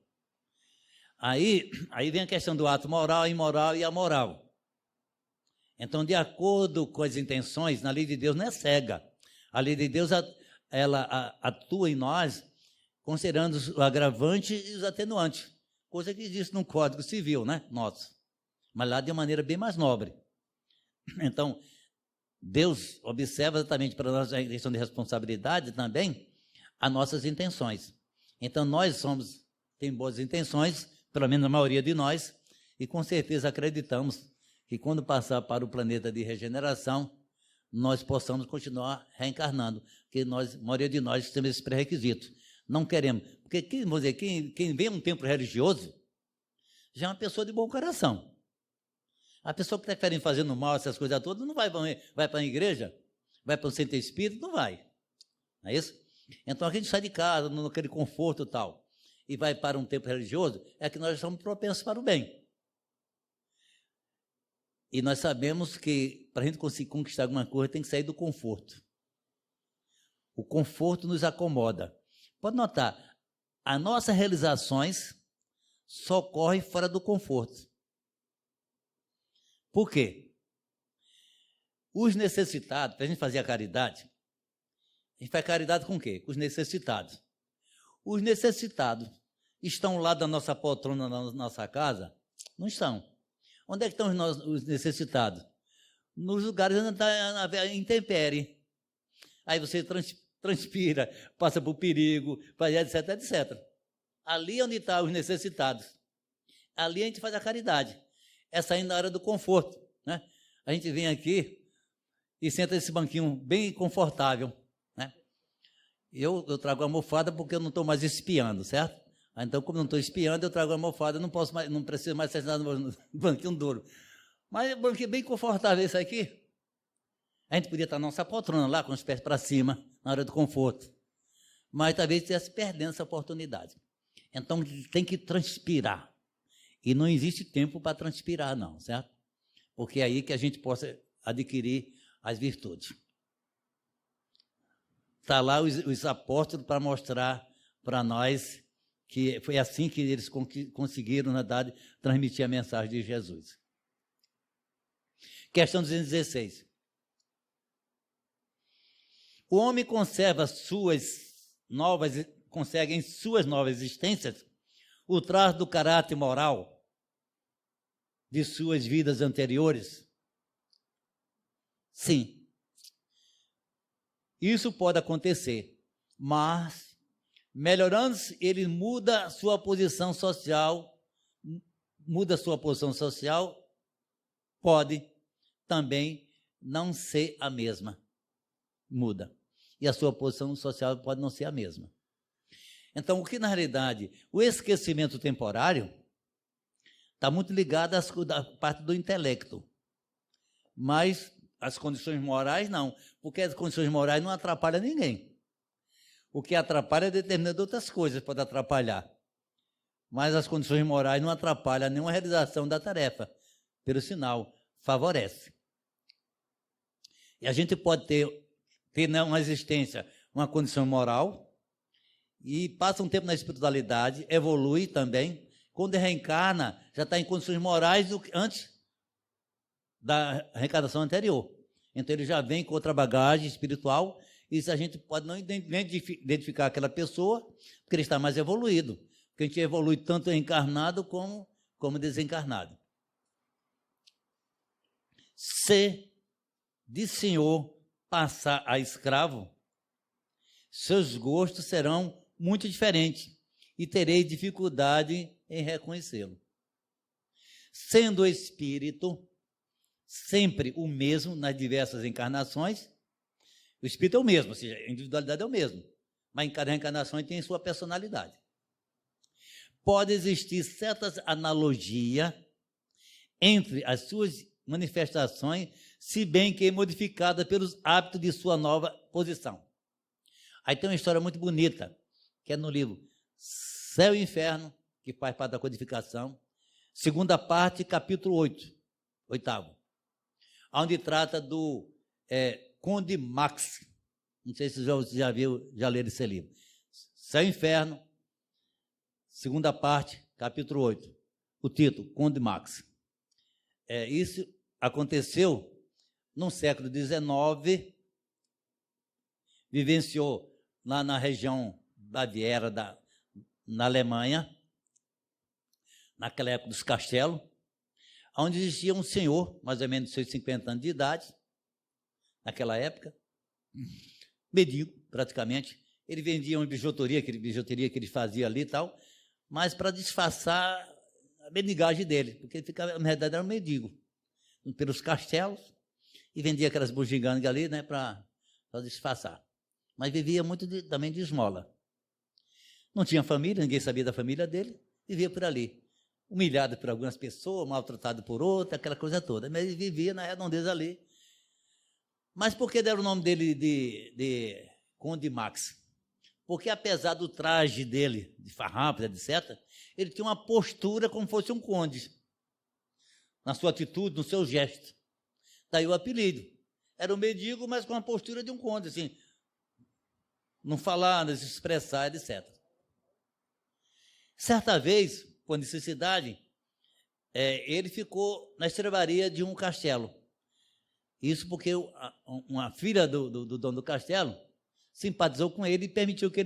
Aí vem a questão do ato moral, imoral e amoral. Então, de acordo com as intenções, na lei de Deus não é cega. A lei de Deus, ela atua em nós, considerando o agravante e os atenuantes. Coisa que existe no Código Civil, né? Nosso. Mas lá de uma maneira bem mais nobre. Então, Deus observa exatamente para nós a questão de responsabilidade também, as nossas intenções. Então, nós temos boas intenções, pelo menos a maioria de nós, e com certeza acreditamos que quando passar para o planeta de regeneração, nós possamos continuar reencarnando, porque a maioria de nós temos esse pré-requisito. Não queremos, porque quem vem um templo religioso já é uma pessoa de bom coração. A pessoa que está querendo fazendo mal, essas coisas todas, não vai para a igreja, vai para o centro espírita, não vai. Não é isso? Então, a gente sai de casa, naquele conforto e tal, e vai para um templo religioso, é que nós estamos propensos para o bem. E nós sabemos que, para a gente conseguir conquistar alguma coisa, tem que sair do conforto. O conforto nos acomoda. Pode notar, as nossas realizações só ocorrem fora do conforto. Por quê? Os necessitados, para a gente fazer a caridade, a gente faz caridade com o quê? Com os necessitados. Os necessitados estão lá da nossa poltrona, na nossa casa? Não estão. Onde é que estão os necessitados? Nos lugares onde está a intempérie. Aí você transpira, passa por perigo, etc, etc. Ali é onde estão os necessitados. Ali a gente faz a caridade. É saindo na hora do conforto, né? A gente vem aqui e senta nesse banquinho bem confortável, né? Eu trago a almofada porque eu não estou mais espiando, certo? Então, como não estou espiando, eu trago a almofada, não preciso mais sentar no banquinho duro. Mas é um banquinho bem confortável esse aqui. A gente podia estar na nossa poltrona lá, com os pés para cima, na hora do conforto. Mas talvez estivesse perdendo essa oportunidade. Então, tem que transpirar. E não existe tempo para transpirar, não, certo? Porque é aí que a gente possa adquirir as virtudes. Está lá os apóstolos para mostrar para nós que foi assim que eles conseguiram, na verdade, transmitir a mensagem de Jesus. Questão 216. O homem consegue em suas novas existências o traço do caráter moral de suas vidas anteriores? Sim. Isso pode acontecer, mas, melhorando-se, ele muda sua posição social, pode também não ser a mesma. Muda. E a sua posição social pode não ser a mesma. Então, o que na realidade, o esquecimento temporário está muito ligado à parte do intelecto, mas as condições morais não, porque as condições morais não atrapalham ninguém. O que atrapalha é determinadas outras coisas, pode atrapalhar, mas as condições morais não atrapalham nenhuma realização da tarefa, pelo sinal, favorece. E a gente pode ter uma existência, uma condição moral, e passa um tempo na espiritualidade, evolui também, quando reencarna, já está em condições morais antes da reencarnação anterior. Então ele já vem com outra bagagem espiritual, e isso a gente pode não identificar aquela pessoa, porque ele está mais evoluído, porque a gente evolui tanto encarnado como desencarnado. Se de senhor passar a escravo, seus gostos serão muito diferentes e terei dificuldade em reconhecê-lo. Sendo o espírito sempre o mesmo nas diversas encarnações, o espírito é o mesmo, ou seja, a individualidade é o mesmo, mas em cada reencarnação ele tem sua personalidade. Pode existir certas analogias entre as suas manifestações, se bem que modificada pelos hábitos de sua nova posição. Aí tem uma história muito bonita, que é no livro Céu e Inferno, que faz parte da codificação, segunda parte, capítulo 8, onde trata do Conde Max. Não sei se você já leram esse livro. Céu e Inferno, segunda parte, capítulo 8. O título, Conde Max. Isso aconteceu no século XIX, vivenciou lá na região Baviera, na Alemanha, naquela época dos castelos, onde existia um senhor, mais ou menos de seus 50 anos de idade, naquela época, mendigo, praticamente. Ele vendia uma bijuteria que ele fazia ali e tal, mas para disfarçar a mendigagem dele, porque ele ficava, na verdade, era um mendigo, pelos castelos, e vendia aquelas bugigangas ali, né, para disfarçar. Mas vivia muito também de esmola. Não tinha família, ninguém sabia da família dele, vivia por ali. Humilhado por algumas pessoas, maltratado por outras, aquela coisa toda. Mas ele vivia na redondeza ali. Mas por que deram o nome dele de Conde Max? Porque apesar do traje dele, de farrapos, etc., ele tinha uma postura como fosse um conde, na sua atitude, no seu gesto. Daí o apelido. Era um mendigo, mas com a postura de um conde, assim, não falar, não se expressar, etc. Certa vez, por necessidade, ele ficou na estrebaria de um castelo. Isso porque uma filha do dono do castelo simpatizou com ele e permitiu que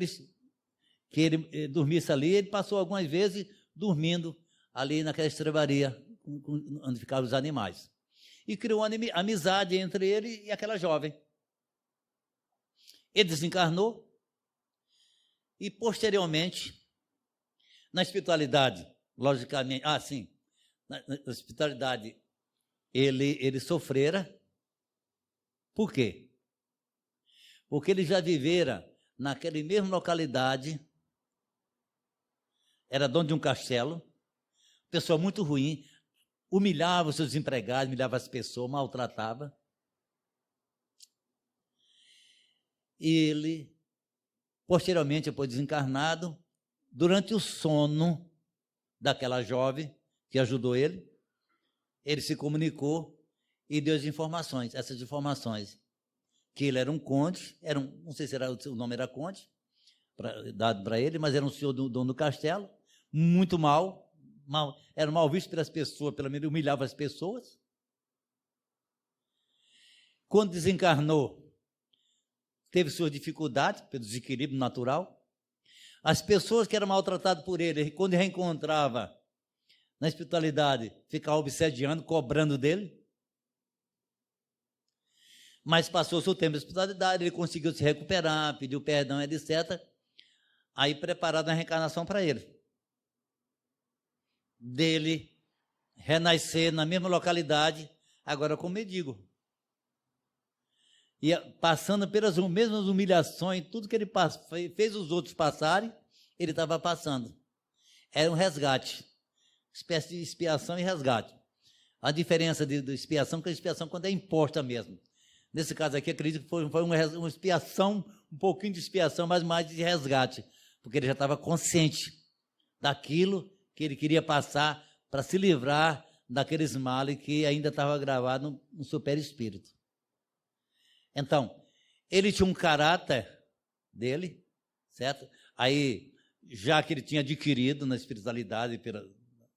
ele dormisse ali. Ele passou algumas vezes dormindo ali naquela estrebaria, onde ficavam os animais. E criou uma amizade entre ele e aquela jovem. Ele desencarnou e, posteriormente, na espiritualidade, logicamente, na espiritualidade, ele sofrera. Por quê? Porque ele já vivera naquela mesma localidade, era dono de um castelo, pessoa muito ruim, humilhava os seus empregados, humilhava as pessoas, maltratava. E ele, posteriormente, depois desencarnado, durante o sono daquela jovem que ajudou ele se comunicou e deu as informações. Essas informações que ele era um conde, não sei se o nome era conde, dado para ele, mas era um senhor dono do castelo, muito era mal visto pelas pessoas, pelo menos humilhava as pessoas. Quando desencarnou, teve suas dificuldades, pelo desequilíbrio natural. As pessoas que eram maltratadas por ele, quando reencontrava na espiritualidade, ficavam obsediando, cobrando dele. Mas passou-se o tempo da espiritualidade, ele conseguiu se recuperar, pediu perdão, etc. Aí preparado a reencarnação para ele. Dele renascer na mesma localidade, agora como mendigo. E passando pelas mesmas humilhações, tudo que ele fez os outros passarem, ele estava passando. Era um resgate, espécie de expiação e resgate. A diferença de expiação, que a expiação quando é imposta mesmo. Nesse caso aqui, acredito que foi uma expiação, um pouquinho de expiação, mas mais de resgate, porque ele já estava consciente daquilo que ele queria passar para se livrar daqueles males que ainda estava gravado no seu perispírito. Então, ele tinha um caráter dele, certo? Aí, já que ele tinha adquirido na espiritualidade pelas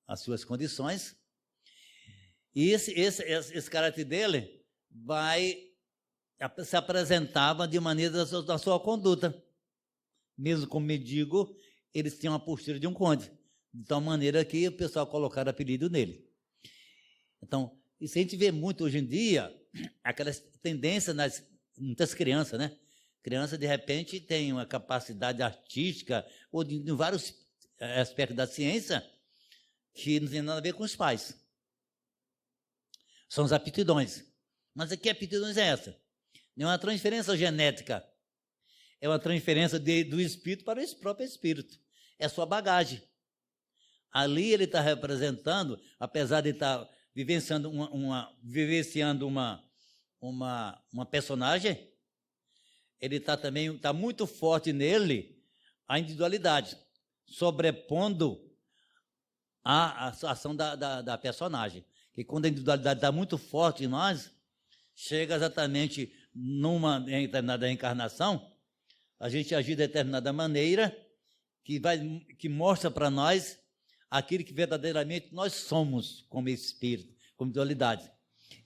as suas condições, e esse caráter dele se apresentava de maneira da sua conduta. Mesmo como mendigo, eles tinham a postura de um conde, de tal maneira que o pessoal colocaram apelido nele. Então, isso a gente vê muito hoje em dia, aquelas tendências nas muitas crianças, né? Criança, de repente, tem uma capacidade artística, ou de vários aspectos da ciência, que não tem nada a ver com os pais. São as aptidões. Mas que aptidões é essa? Não é uma transferência genética. É uma transferência do espírito para o próprio espírito. É sua bagagem. Ali ele está representando, apesar de estar vivenciando uma personagem, ele está muito forte nele a individualidade, sobrepondo a ação da personagem. Que quando a individualidade está muito forte em nós, chega exatamente numa determinada encarnação, a gente agir de determinada maneira que mostra para nós aquilo que verdadeiramente nós somos como espírito, como dualidade,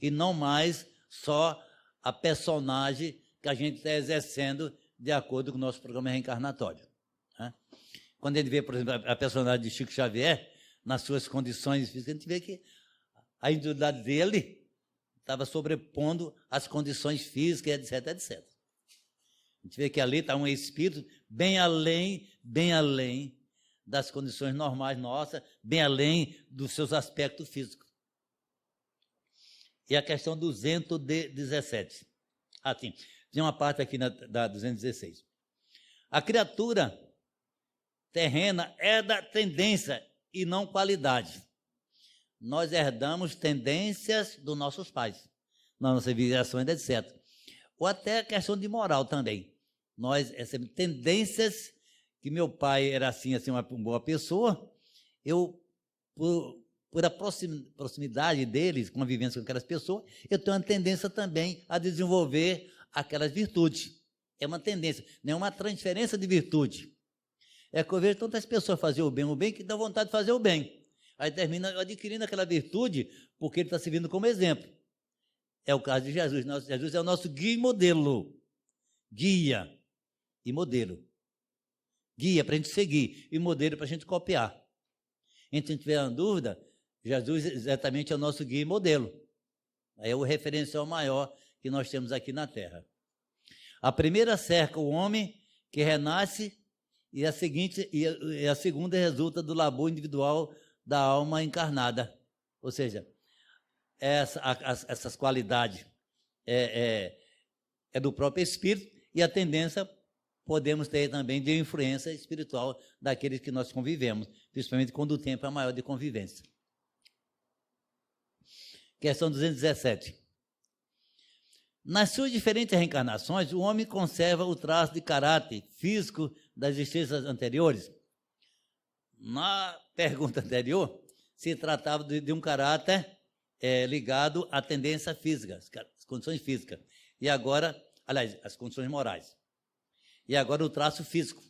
e não mais só a personagem que a gente está exercendo de acordo com o nosso programa reencarnatório. Né? Quando a gente vê, por exemplo, a personagem de Chico Xavier, nas suas condições físicas, a gente vê que a individualidade dele estava sobrepondo as condições físicas, etc, etc. A gente vê que ali está um espírito bem além das condições normais nossas, bem além dos seus aspectos físicos. E a questão 217. Sim, tem uma parte aqui da 216. A criatura terrena é da tendência e não qualidade. Nós herdamos tendências dos nossos pais, nas nossas civilizações, etc. Ou até a questão de moral também. Nós recebemos tendências que meu pai era assim uma boa pessoa, eu, por a proximidade deles, com a vivência com aquelas pessoas, eu tenho uma tendência também a desenvolver aquelas virtudes. É uma tendência, não é uma transferência de virtude. É que eu vejo tantas pessoas fazer o bem que dá vontade de fazer o bem. Aí termina adquirindo aquela virtude porque ele está servindo como exemplo. É o caso de Jesus. Jesus é o nosso guia e modelo. Guia e modelo. Guia para a gente seguir e modelo para a gente copiar. Então, se a gente tiver uma dúvida, Jesus exatamente é o nosso guia e modelo. É o referencial maior que nós temos aqui na Terra. A primeira cerca o homem que renasce e a segunda resulta do labor individual da alma encarnada. Ou seja, essas qualidades é do próprio espírito e a tendência podemos ter também de influência espiritual daqueles que nós convivemos, principalmente quando o tempo é maior de convivência. Questão 217. Nas suas diferentes reencarnações, o homem conserva o traço de caráter físico das existências anteriores? Na pergunta anterior, se tratava de um caráter ligado à tendência física, às condições físicas. E agora, aliás, as condições morais. E agora o traço físico,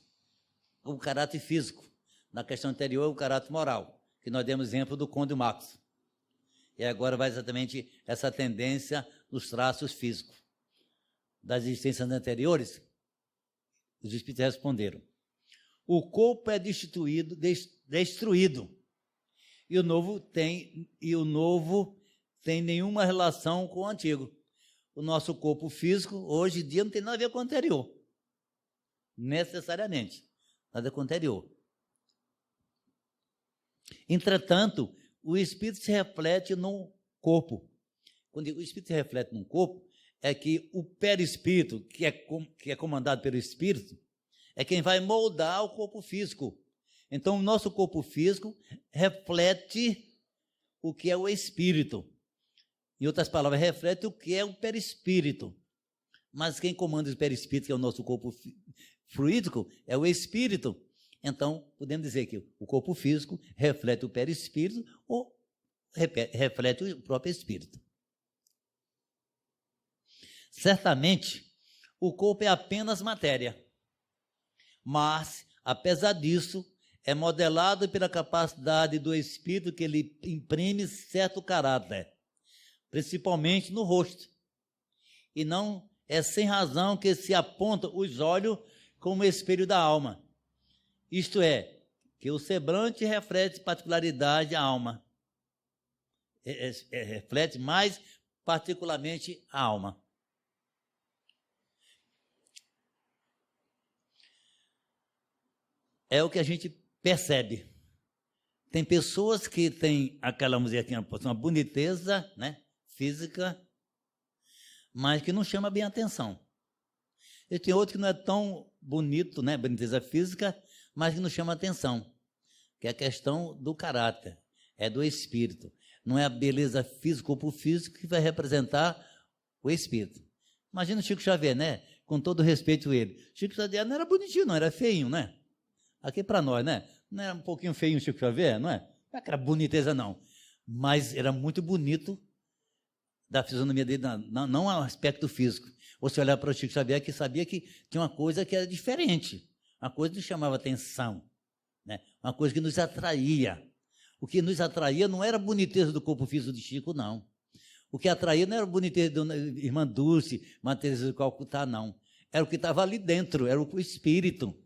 o caráter físico. Na questão anterior, o caráter moral, que nós demos exemplo do Conde Marcos. E agora vai exatamente essa tendência nos traços físicos. Das existências anteriores, os espíritos responderam: o corpo é destruído, e o novo tem nenhuma relação com o antigo. O nosso corpo físico, hoje em dia, não tem nada a ver com o anterior. Necessariamente. Nada com o anterior. Entretanto, o espírito se reflete no corpo. Quando o espírito se reflete no corpo, é que o perispírito, que é comandado pelo espírito, é quem vai moldar o corpo físico. Então, o nosso corpo físico reflete o que é o espírito. Em outras palavras, reflete o que é o perispírito. Mas quem comanda o perispírito, que é o nosso corpo fluídico, é o espírito. Então, podemos dizer que o corpo físico reflete o perispírito ou reflete o próprio espírito. Certamente, o corpo é apenas matéria, mas, apesar disso, é modelado pela capacidade do espírito que ele imprime certo caráter, principalmente no rosto. E não é sem razão que se aponta os olhos como espelho da alma. Isto é, que o semblante reflete particularidade da alma. Reflete mais particularmente a alma. É o que a gente percebe. Tem pessoas que têm aquela, vamos dizer aqui, uma boniteza, né, física, mas que não chama bem a atenção. E tem outro que não é tão bonito, né, boniteza física, mas que não chama a atenção, que é a questão do caráter, é do espírito. Não é a beleza física, o corpo físico, que vai representar o espírito. Imagina o Chico Xavier, né? Com todo respeito a ele. Chico Xavier não era bonitinho, não, era feinho, né? Aqui para nós, né? Não era um pouquinho feinho o Chico Xavier, não é? Não é aquela boniteza, não. Mas era muito bonito da fisionomia dele, não o aspecto físico. Você olhar para o Chico Xavier, que sabia que tinha uma coisa que era diferente. Uma coisa que nos chamava atenção, né? Uma coisa que nos atraía. O que nos atraía não era a boniteza do corpo físico de Chico, não. O que atraía não era a boniteza da irmã Dulce, Maria Teresa de Calcutá, não. Era o que estava ali dentro, era o espírito,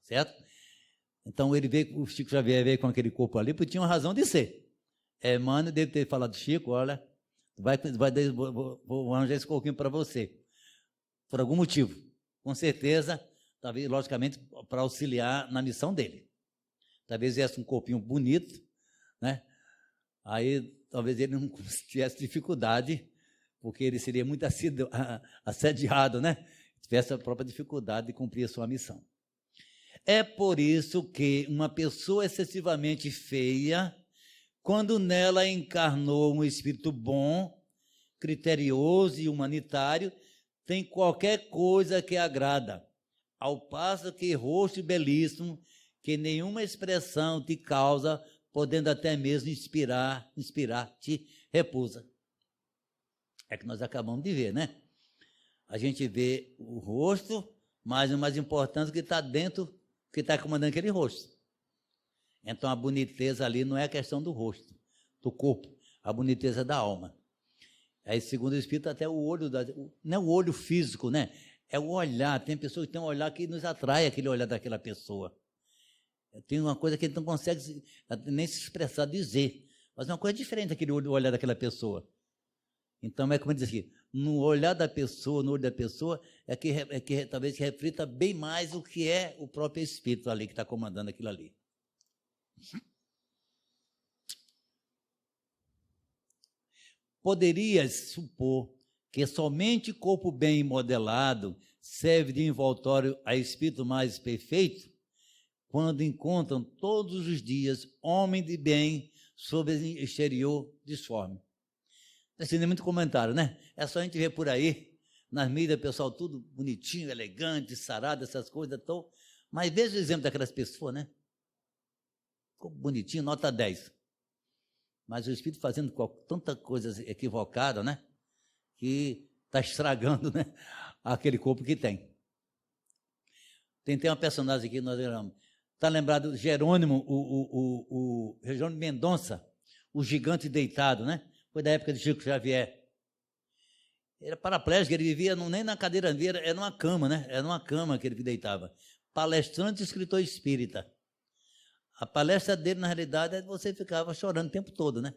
certo? Então, o Chico Xavier veio com aquele corpo ali, porque tinha uma razão de ser. Mano, deve ter falado: Chico, olha, vou arranjar esse corpinho para você. Por algum motivo. Com certeza, talvez, logicamente, para auxiliar na missão dele. Talvez viesse um corpinho bonito, né? Aí, talvez ele não tivesse dificuldade, porque ele seria muito assediado, né? Tivesse a própria dificuldade de cumprir a sua missão. É por isso que uma pessoa excessivamente feia, quando nela encarnou um espírito bom, criterioso e humanitário, tem qualquer coisa que agrada, ao passo que rosto belíssimo, que nenhuma expressão te causa, podendo até mesmo inspirar-te, repulsa. É que nós acabamos de ver, né? A gente vê o rosto, mas o mais importante é que está dentro, que está comandando aquele rosto. Então, a boniteza ali não é a questão do rosto, do corpo, a boniteza da alma. Aí, segundo o Espírito, até o olho, não é o olho físico, né? É o olhar. Tem pessoas que têm um olhar que nos atrai, aquele olhar daquela pessoa. Tem uma coisa que a gente não consegue nem se expressar, dizer, mas é uma coisa diferente daquele olhar daquela pessoa. Então, é como diz aqui, no olhar da pessoa, no olho da pessoa, é que talvez reflita bem mais o que é o próprio Espírito ali, que está comandando aquilo ali. Poderias supor que somente corpo bem modelado serve de envoltório a espírito mais perfeito, quando encontram todos os dias homem de bem sob exterior disforme. Não tem muito comentário, né? É só a gente ver por aí, nas mídias, pessoal tudo bonitinho, elegante, sarado, essas coisas. Mas veja o exemplo daquelas pessoas, né? Ficou bonitinho, nota 10. Mas o espírito fazendo tanta coisa equivocada, né? Que está estragando, né? aquele corpo que tem. Tem uma personagem aqui que nós lembramos. Está lembrado Jerônimo, o Jerônimo Mendonça, o gigante deitado, né? Foi da época de Chico Xavier. Ele era paraplégico, ele vivia nem na cadeira, era numa cama, né? Era numa cama que ele deitava. Palestrante e escritor espírita. A palestra dele, na realidade, você ficava chorando o tempo todo, né?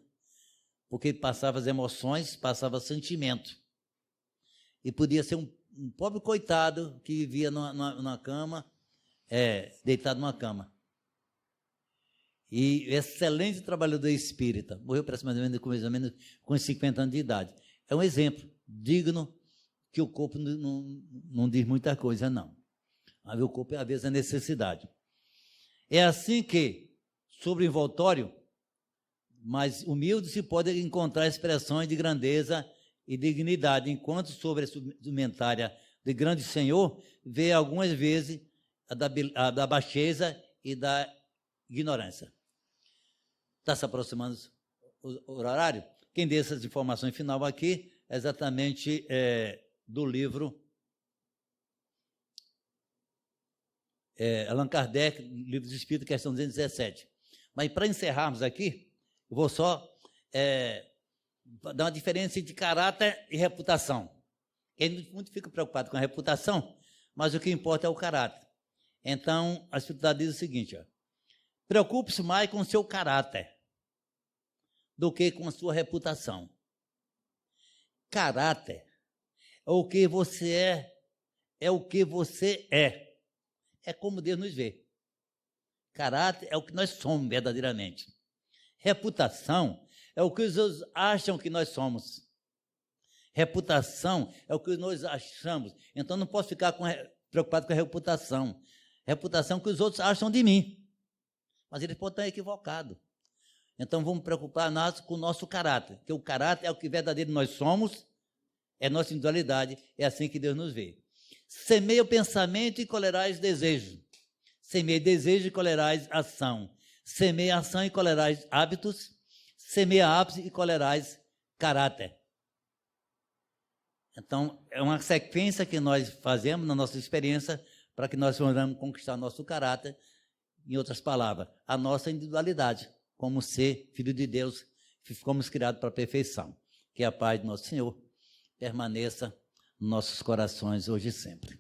Porque ele passava as emoções, passava sentimento. E podia ser um pobre coitado que vivia numa cama, deitado numa cama. E excelente trabalhador espírita. Morreu mais ou menos com 50 anos de idade. É um exemplo digno que o corpo não diz muita coisa, não. Mas o corpo, às vezes, é necessidade. É assim que, sobre o envoltório, mais humilde se pode encontrar expressões de grandeza e dignidade, enquanto sobre a indumentária de grande senhor, vê algumas vezes a da baixeza e da ignorância. Está se aproximando o horário? Quem dê essas informações final aqui é exatamente do livro Allan Kardec, Livro dos Espíritos, questão 217. Mas para encerrarmos aqui, eu vou só dar uma diferença entre caráter e reputação. Ele muito fica preocupado com a reputação, mas o que importa é o caráter. Então, a Espiritualidade diz o seguinte: preocupe-se mais com o seu caráter do que com a sua reputação. Caráter é o que você é o que você é. É como Deus nos vê. Caráter é o que nós somos verdadeiramente. Reputação é o que os outros acham que nós somos. Reputação é o que nós achamos. Então, não posso ficar preocupado com a reputação. Reputação é o que os outros acham de mim. Mas eles podem estar equivocados. Então, vamos preocupar com o nosso caráter. Porque o caráter é o que verdadeiro nós somos, é nossa individualidade, é assim que Deus nos vê. Semeia o pensamento e colherás desejo. Semeia desejo e colherás ação. Semeia ação e colherás hábitos. Semeia hábitos e colherás caráter. Então, é uma sequência que nós fazemos na nossa experiência para que nós possamos conquistar nosso caráter. Em outras palavras, a nossa individualidade, como ser filho de Deus, que fomos criados para a perfeição. Que a paz do nosso Senhor permaneça nos nossos corações hoje e sempre.